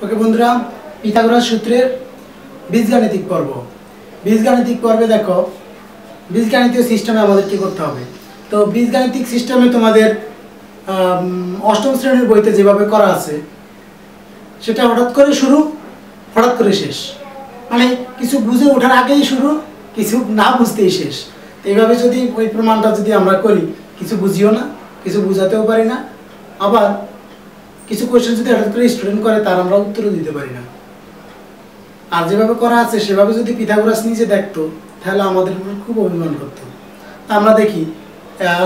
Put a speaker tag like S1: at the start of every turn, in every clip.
S1: ওকে বন্ধুরা, পিথাগোরাস সূত্রের বীজগাণিতিক পর্ব। বীজগাণিতিক পর্বে দেখো বীজগাণিতীয় সিস্টেমে আমাদের কি করতে হবে। তো বীজগাণিতিক সিস্টেমে তোমাদের অষ্টম শ্রেণীর বইতে যেভাবে করা আছে সেটা হঠাৎ করে শুরু, হঠাৎ করে শেষ, মানে কিছু বুঝে ওঠার আগেই শুরু, কিছু না বুঝতেই শেষ। তো এইভাবে যদি ওই প্রমাণটা যদি আমরা করি, কিছু বুঝিও না, কিছু বুঝাতেও পারি না, আবার কিছু কোয়েশ্চেন যদি হঠাৎ করে স্টুডেন্ট করে তার আমরা উত্তরও দিতে পারি না। আর যেভাবে করা আছে সেভাবে যদি পিথাগোরাস নিজে দেখতো তাহলে আমাদের উপর খুব অভিমান করতো। আমরা দেখি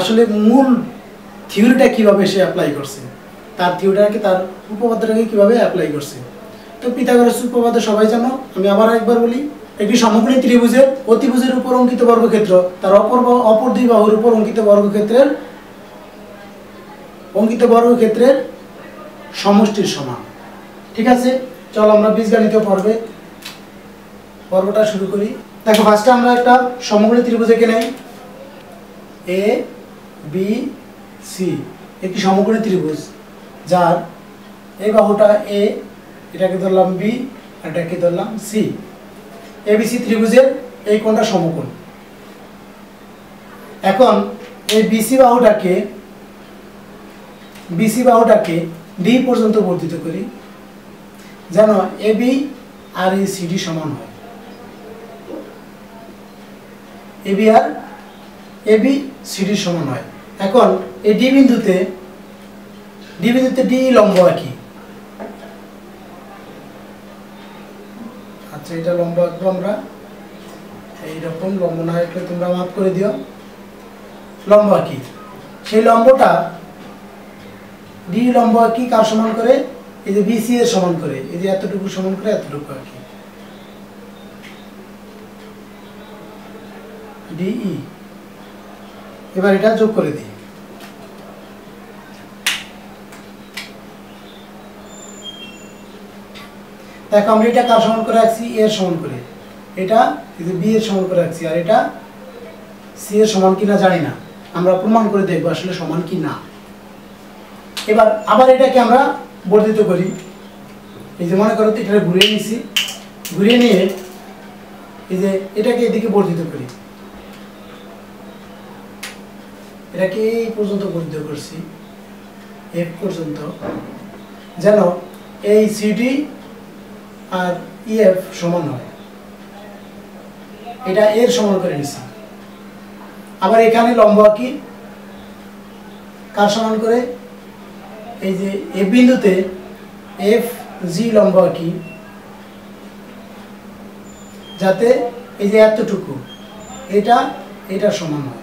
S1: আসলে মূল থিওরিটা কীভাবে সে অ্যাপ্লাই করছে, তার থিওরিটাকে তার উপপাদ্যটাকে কীভাবে অ্যাপ্লাই করছে। তো পিথাগোরাস উপপাদ্য সবাই জানো, আমি আবার একবার বলি। একটি সমকোণী ত্রিভুজের অতিভুজের উপর অঙ্কিত বর্গক্ষেত্র তার অপর দুই বাহুর উপর অঙ্কিত বর্গক্ষেত্রের সমষ্টির সমান। ঠিক আছে, চলো আমরা বীজগাণিতীয় পর্বটা শুরু করি। দেখো, ফার্স্টে আমরা একটা সমকোণী ত্রিভুজ এঁকে নেই। এ বি সি একটি সমকোণী ত্রিভুজ যার এই বাহুটা এ, এটাকে ধরলাম বি, এটাকে ধরলাম সি। এবিসি ত্রিভুজের এই কোণটা সমকোণ। এখন এই বিসি বাহুটাকে ডি পর্যন্ত বর্ধিত করি যেন এবি আর এই সিডি সমান হয়। এবি সিডি সমান হয়। এখন এই ডি বিন্দুতে ডি লম্ব আঁকি। আচ্ছা, এটা লম্ব আঁকবো আমরা। এইরকম লম্ব না আঁকলে তোমরা মাপ করে দিও। লম্ব আঁকি, সেই লম্বটা ডি লম্ব আঁকি কার সমান করে? এই যে বিসি এর সমান করে, এই যে এতটুকু সমান করে এতটুকু আঁকি। ডিই। এবার এটা যোগ করে দিই। দেখো, আমরা এটা কার সমান করে আঁকছি? এর সমান করে। এটা এই যে বি এর সমান করে আঁকছি, আর এটা সি এর সমান কিনা জানি না, আমরা প্রমাণ করে দেখবো আসলে সমান কি না। এবার আবার এটাকে আমরা বর্ধিত করি। এই যে মনে করো তো এটা ঘুরিয়ে নিছি, ঘুরিয়ে নিয়ে এই যে এটাকে এদিকে বর্ধিত করি। এটাকে এই পর্যন্ত বর্ধিত করছি, এফ পর্যন্ত, যেন এই সিডি আর ইএফ সমান হয়। এটা এর সমান করে নিছি। আবার এখানে লম্ব আঁকি কার সমান করে? এই যে এ বিন্দুতে এফ জি লম্ব আঁকি যাতে এই যে এতটুকু এটা সমান হয়।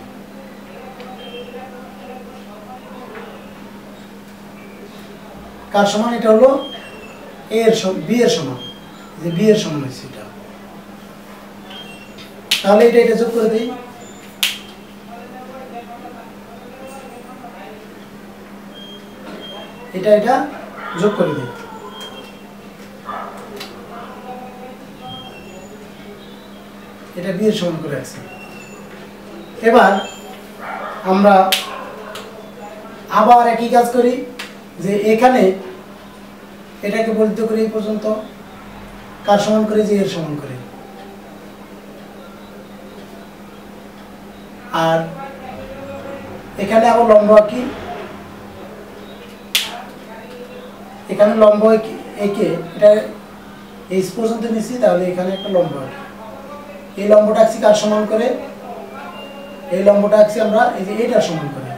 S1: কার সমান? এটা হলো বি এর সমান, যে বি এর সমান হয়েছে এটা। তাহলে এটা যোগ করে দিই। এটা যোগ করে দিই। এটা বি এর সমান করে আছে। এবার আমরা আবার একই কাজ করি, যে এখানে এটাকে বর্ধিত করি এই পর্যন্ত, কার সমান করে? যে এর সমান করে। আর এখানে আবার লম্ব আঁকি, এখানে লম্ব এঁকে এটা এই পর্যন্ত নিচ্ছি, তাহলে এখানে একটা লম্ব আঁকি। এই লম্বটা আঁকছি কার সমান করে? এই লম্বটা আঁকছি আমরা এই যে এটার সমান করে।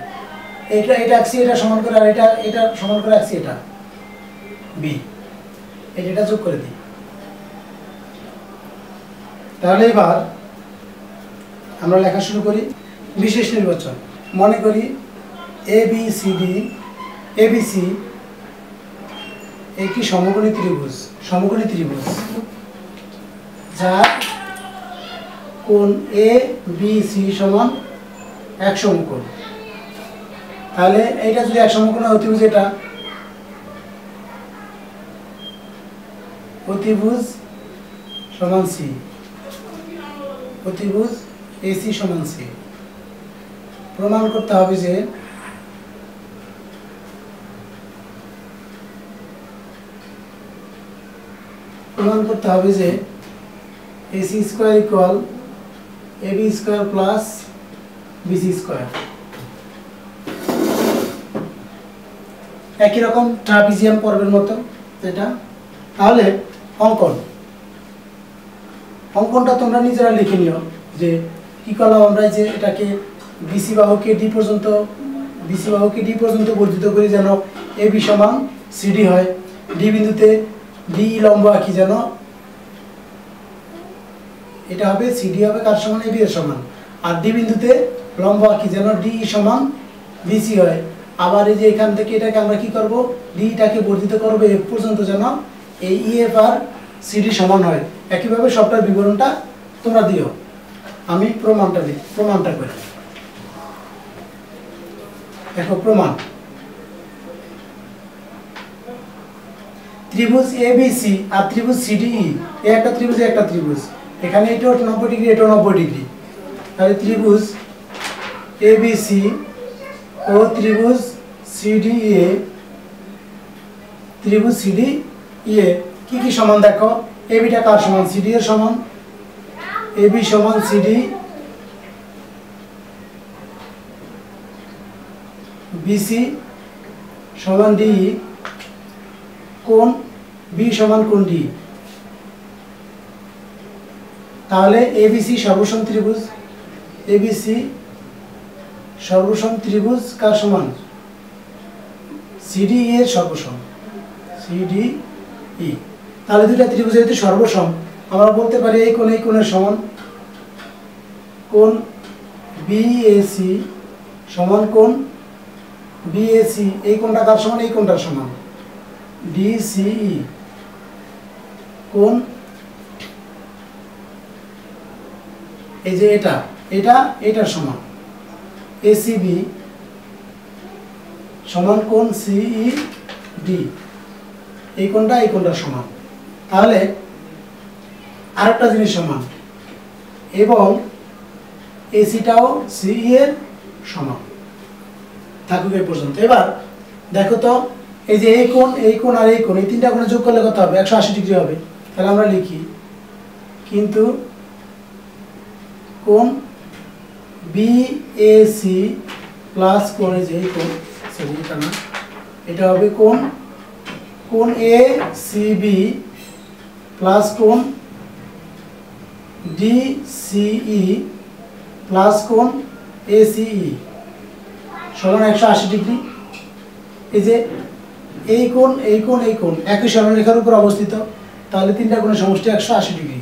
S1: এটা আঁকছি এটা সমান করে, আর এটা সমান করে আঁকছি এটা বি। এটা যোগ করে দিই। তাহলে এবার আমরা লেখা শুরু করি। বিশেষ নির্বাচন। মনে করি এবিসি একটি সমকোণী ত্রিভুজ যার কোণ এ বি সি সমান এক সমকোণ। তাহলে এইটা যদি এক সমকোণ হয়, অতিভুজ এটা অতিভুজ সমান সি, অতিভুজ এসি সমান সি। প্রমাণ করতে হবে যে প্রমাণ করতে হবে যে AC square equal AB square plus BC square. একই রকম ট্রাপিজিয়াম পর্বের মতো এটা। তাহলে অঙ্কনটা তোমরা নিজেরা লিখে নিও যে কি করলাম আমরা, যে এটাকে বিসি বাহুকে ডি পর্যন্ত বর্ধিত করি যেন AB সমান CD হয়। ডি বিন্দুতে ডি লম্ব আঁকি যেন এটা হবে CD হবে কার সমান, AB এর সমান। আর ডি বিন্দুতে লম্ব আঁকি যেন ডি সমান BC হয়। আবার এই যে এখান থেকে এটাকে আমরা কি করব, ডিটাকে বর্ধিত করব F পর্যন্ত যেন এই EF আর CD সমান হয়। একইভাবে সবটার বিবরণটা তোমরা দিও। আমি প্রমাণটা করি। দেখো প্রমাণ, ত্রিভুজ ABC আর ত্রিভুজ CDE, এই একটা ত্রিভুজ একটা ত্রিভুজ, এখানে এটাও 90 ডিগ্রি এটাও 90 ডিগ্রি। তাহলে ত্রিভুজ ABC ও ত্রিভুজ CDE কি কি সমান দেখো, AB টা কার সমান, CD এর সমান। AB সমান CD, BC সমান DE, কোণ B সমান কোণ D। তাহলে ABC সর্বসম ত্রিভুজ কার সমান, CDE এর সর্বসম, CDE। তাহলে দুইটা ত্রিভুজ যেহেতু সর্বসম, আমরা বলতে পারি এই কোণের সমান, কোণ BAC সমান কোণ BAC, এই কোণটা কার সমান, এই কোণটার সমান, DCE। কোণ এই যে এটার সমান ACB সমান কোণ CED, এই কোণটার সমান। তাহলে আরেকটা জিনিস সমান, এবং AC-টাও CE এর সমান। থাকুক এই পর্যন্ত। এবার দেখো তো, এই যে এই কোণ আর এই কোণ, এই তিনটা কোণে যোগ করলে কত হবে, 180 ডিগ্রি হবে। তাহলে আমরা লিখি, কিন্তু কোণ BAC প্লাস কোণ এই যে এই কোণ, সরি এটা না, এটা হবে কোণ ACB প্লাস কোণ DCE প্লাস কোণ ACE সমান 180 ডিগ্রি। এই যে এই কোণ একই সরলরেখার উপর অবস্থিত, তাহলে তিনটা কোণের সমষ্টি 180 ডিগ্রি।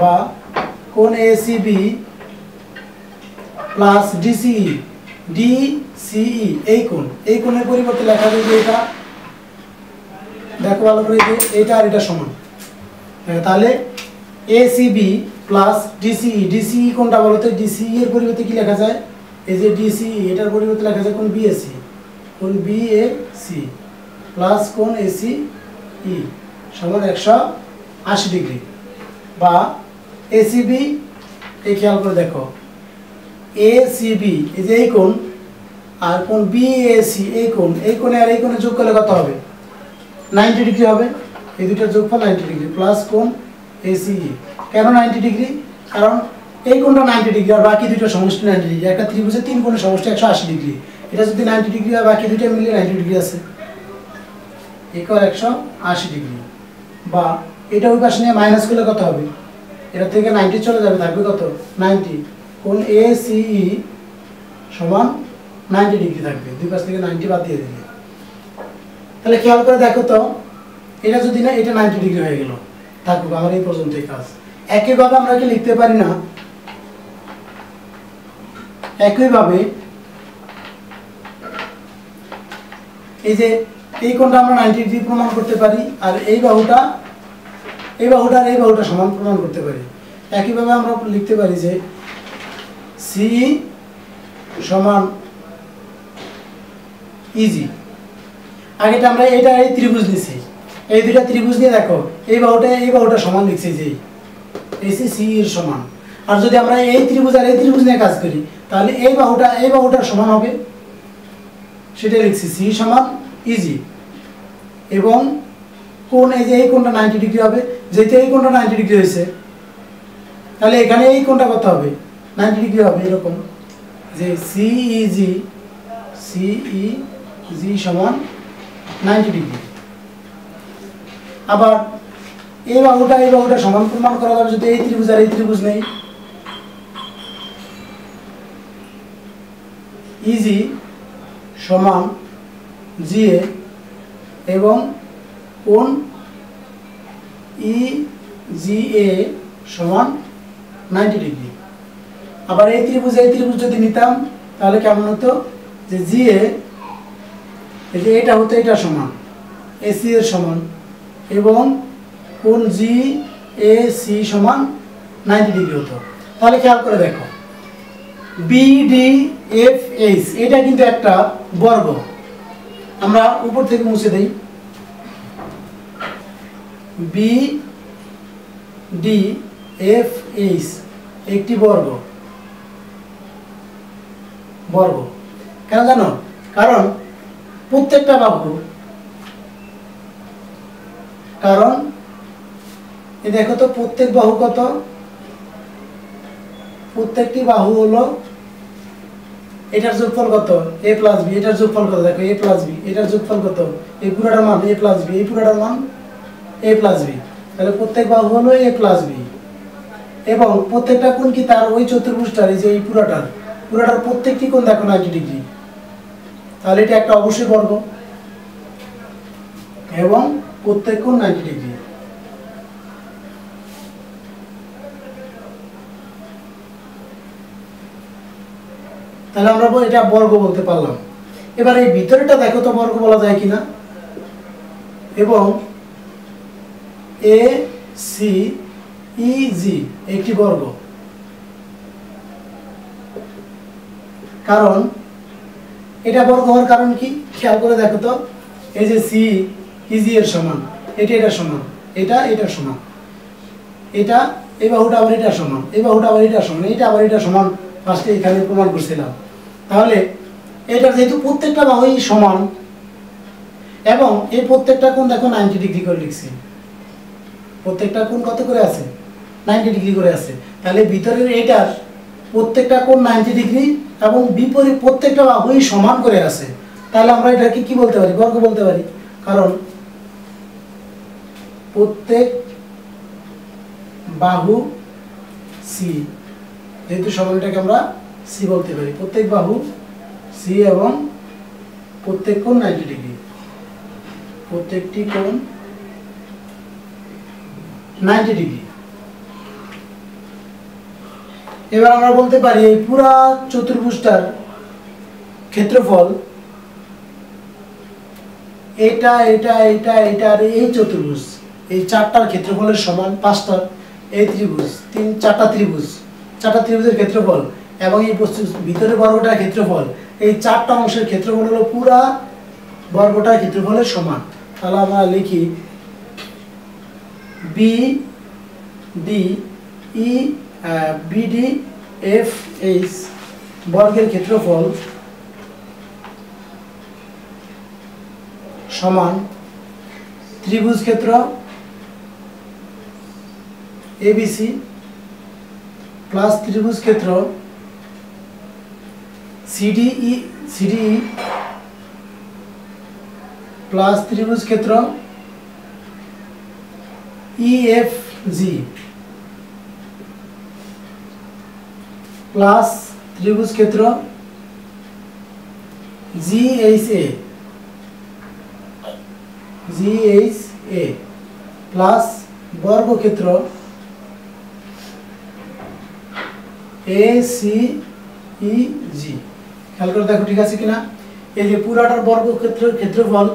S1: বা কোণ ACB প্লাস DCE এই কোণের পরিবর্তে লেখা যায় যে এটা, দেখো ভালো করে, যে এটা আর এটা সমান। তাহলে ACB প্লাস DCE কোণটা বলো তো, DCE এর পরিবর্তে কি লেখা যায়, এই যে DCE, এটার পরিবর্তে লেখা যায় কোণ BAC প্লাস কোণ ACE সমান 180 ডিগ্রি। বা ACB, এই খেয়াল করে দেখো, ACB এই যে এই কোণ, আর কোণ BAC এই কোণে আর এই কোণে যোগ করলে কত হবে, 90 ডিগ্রি হবে। এই দুইটার যোগফল 90 ডিগ্রি প্লাস কোণ ACE। কেন 90 ডিগ্রি? কারণ এই কোণটা 90 ডিগ্রি আর বাকি দুইটা সমষ্টি 90 ডিগ্রি। একটা ত্রিভুজের তিন কোণের সমষ্টি 180 ডিগ্রি। এটা যদি 90 ডিগ্রি আর বাকি দুইটা মিলে 90 ডিগ্রি আছে, ইকুয়াল 180 ডিগ্রি। বা এটা ওই পাশে নিয়ে মাইনাস করলে কত হবে, এটা থেকে 90 চলে যাবে, থাকবে কত, 90। কোণ ACE সমান 90 ডিগ্রি থাকবে, দুই পাশ থেকে 90 বাদ দিয়ে দিলে। তাহলে খেয়াল করে দেখো তো, এটা যদি না, এটা 90 ডিগ্রি হয়ে গেল। থাকুক, আমার এই পর্যন্তই কাজ। একইভাবে আমরা কি লিখতে পারি না, একইভাবে এই যে এই কোণটা আমরা 90 ডিগ্রি প্রমাণ করতে পারি, আর এই বাহুটা আর এই বাহুটা সমান প্রমাণ করতে পারি। একইভাবে আমরা লিখতে পারি যে CE সমান EG। আগেটা আমরা এই ত্রিভুজ নিছি, এই দুইটা ত্রিভুজ নিয়ে দেখো, এই বাহুটা সমান লিখছি যে ACE এর সমান। আর যদি আমরা এই ত্রিভুজ আর এই ত্রিভুজ নিয়ে কাজ করি, তাহলে এই বাহুটার সমান হবে, সেটা লিখছি C সমান EG। এবং কোণ এই যে এই কোণটা 90 ডিগ্রি হবে, যেহেতু এই কোণটা 90 ডিগ্রি হয়েছে, তাহলে এখানে এই কোণটা কত হবে? 90 ডিগ্রি হবে। এরকম যে CEG সমান 90 ডিগ্রি। আবার এই বাহুটা সমান প্রমাণ করা যাবে যদি এই ত্রিভুজ আর এই ত্রিভুজ নেই। EG সমান GA এবং কোণ EGA সমান 90 ডিগ্রি। আবার এই ত্রিভুজ যদি নিতাম তাহলে কেমন হতো? যে GA এই যে এটা হতো এটা সমান AC এর সমান এবং কোণ GAC সমান 90 ডিগ্রি হতো। তাহলে খেয়াল করে দেখো, BDFH এটা কিন্তু একটা বর্গ। আমরা উপর থেকে মুছে দেই। BDFH একটি বর্গ। কেন জানো? কারণ প্রত্যেকটা বাহু, এই দেখো তো প্রত্যেক বাহু কত? প্রত্যেকটি বাহু হলো এটার যোগফল কত? A plus B। এটার যোগফল কত? দেখো A প্লাস B। এটার যোগফল কত? এই পুরোটার মান A প্লাস B। এই পুরোটার মান A প্লাস B। তাহলে প্রত্যেক বাহু হলো A প্লাস B এবং প্রত্যেকটা কোণ কি তার ওই চতুর্ভুজটার, এই যে এই পুরোটার প্রত্যেকটি কোণ দেখো 90 ডিগ্রি। তাহলে এটা একটা অবশ্যই বর্গ এবং প্রত্যেক কোণ 90 ডিগ্রি। তাহলে আমরা এটা বর্গ বলতে পারলাম। এবার এই ভিতরেটা দেখো তো বর্গ বলা যায় কিনা। এবং ACEG একটি বর্গ, কারণ এটা বর্গ হওয়ার কারণ কি খেয়াল করে দেখো তো। এই যে CEG এর সমান, এটার সমান, এটার সমান, এটা এই বাহুটা আবার এটা সমান, এই বাহুটা আবার এটা সমান, এটা আবার এটা সমান। ফার্স্টে এখানে প্রমাণ করছিলাম। তাহলে এটা যেহেতু প্রত্যেকটা বাহুই সমান এবং এই প্রত্যেকটা কোণ দেখো 90 ডিগ্রি করে লিখছি। প্রত্যেকটা কোণ কত করে আছে? 90 ডিগ্রি করে আছে। তাহলে ভিতরের এটার প্রত্যেকটা কোণ 90 ডিগ্রি এবং বিপরীত প্রত্যেকটা বাহুই সমান করে আছে। তাহলে আমরা এটাকে কি বলতে পারি? বর্গ বলতে পারি। কারণ প্রত্যেক বাহু C, যেহেতু সমান এটাকে আমরা C বলতে পারি। প্রত্যেক বাহু C এবং প্রত্যেক কোণ 90 ডিগ্রি। প্রত্যেকটি কোণ 90 ডিগ্রি। এবার আমরা বলতে পারি এই পুরা চতুর্ভুজটার ক্ষেত্রফল এটা আর এই চতুর্ভুজ, এই চারটার ক্ষেত্রফলের সমান 5টার এই ত্রিভুজ, চারটা ত্রিভুজের ক্ষেত্রফল এবং এই ভিতরের বর্গটার ক্ষেত্রফল, এই চারটা অংশের ক্ষেত্রফল হলো পুরা বর্গটার ক্ষেত্রফলের সমান। তাহলে আমরা লিখি BDFH বর্গের ক্ষেত্রফল সমান ত্রিভুজ ক্ষেত্র ABC প্লাস ত্রিভুজ ক্ষেত্র CDE প্লাস ত্রিভুজ ক্ষেত্র EFG প্লাস ত্রিভুজ ক্ষেত্র GHA প্লাস বর্গক্ষেত্র ACEG। খেয়াল করে দেখো ঠিক আছে কিনা। এই যে পুরাটার বর্গক্ষেত্রের ক্ষেত্রফল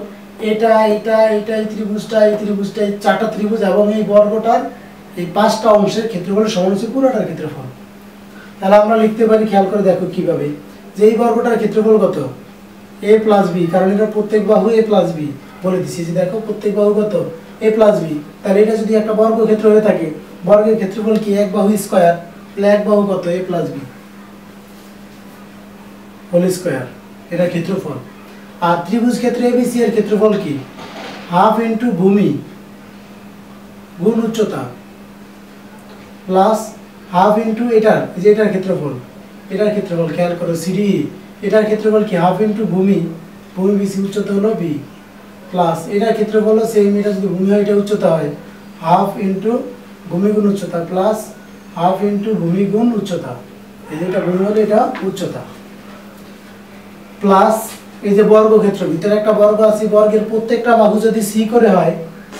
S1: এটা এই ত্রিভুজটা এই চারটা ত্রিভুজ এবং এই বর্গটার এই 5টা অংশের ক্ষেত্রফলের সমান হচ্ছে পুরাটার ক্ষেত্রফল। তাহলে আমরা লিখতে পারি, খেয়াল করে দেখো কিভাবে, যে এই বর্গটার ক্ষেত্রফল কত? A প্লাস B, কারণ এটা প্রত্যেক বাহু A প্লাস B বলে দিচ্ছি। যে দেখো প্রত্যেক বাহু কত? A plus B। তাহলে এটা যদি একটা বর্গক্ষেত্র হয়ে থাকে, বর্গের ক্ষেত্রফল কি? এক বাহু স্কয়ার। তাহলে এক বাহু কত? A plus B whole square, এটা ক্ষেত্রফল। আর ত্রিভুজ ক্ষেত্রে ABC এর ক্ষেত্রফল কি? হাফ ইন্টু ভূমি গুণ উচ্চতা প্লাস হাফ ইন্টু এটার ক্ষেত্রফল খেয়াল করো সিডি, এটার ক্ষেত্রফল কি হাফ ইন্টু ভূমি বিসি উচ্চতা হলো বি, প্লাস এটার ক্ষেত্রফল হলো সেম, এটা যদি ভূমি হয় এটা উচ্চতা হয় হাফ ইন্টু ভূমি গুণ উচ্চতা প্লাস হাফ ইন্টু ভূমি গুণ উচ্চতা, এই যেটা ভূমি হলো এটা উচ্চতা, প্লাস এই যে বর্গক্ষেত্র ভিতরে একটা বর্গ আছে, বর্গের প্রত্যেকটা বাহু যদি সি করে হয়,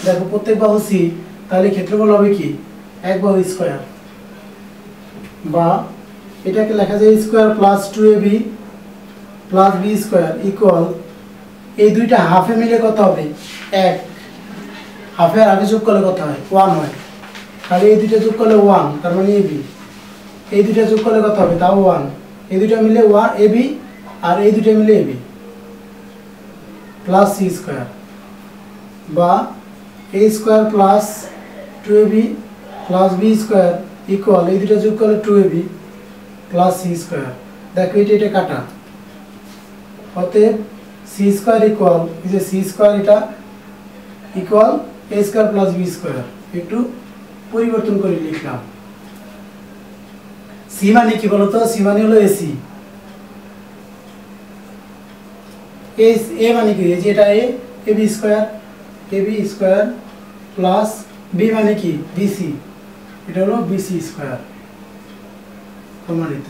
S1: দেখো প্রত্যেক বাহু সি, তাহলে ক্ষেত্রফল হবে কি এক বাহু স্কয়ার, বা এটাকে লেখা যায় square plus 2ab plus B square equal, এই দুইটা হাফে মিলে কত হবে 1, হাফে আর আগে যোগ করলে কত হয় 1 হয়, তাহলে এই দুইটা যোগ করলে 1, তার মানে ab, এই দুইটা যোগ করলে কত হবে তাও 1, এই দুইটা মিলে 1 ab আর এই দুইটা মিলে ab প্লাস সি স্কয়ার, বা a square plus 2ab plus B square equal, এই দুইটা যোগ করলে 2ab প্লাস সি স্কয়ার, দেখো এটা কাটা, অতএব সি স্কয়ার ইকুয়াল, এই যে সি স্কয়ার এটা equal a square plus B square, একটু পরিবর্তন করে লিখলাম। সি মানে কি বলতো, সি মানে হলো এসি, এ মানে কি এই যে এটা A B square plus B মানে কি বিসি, এটা হলো বিসি স্কয়ার প্রমাণিত।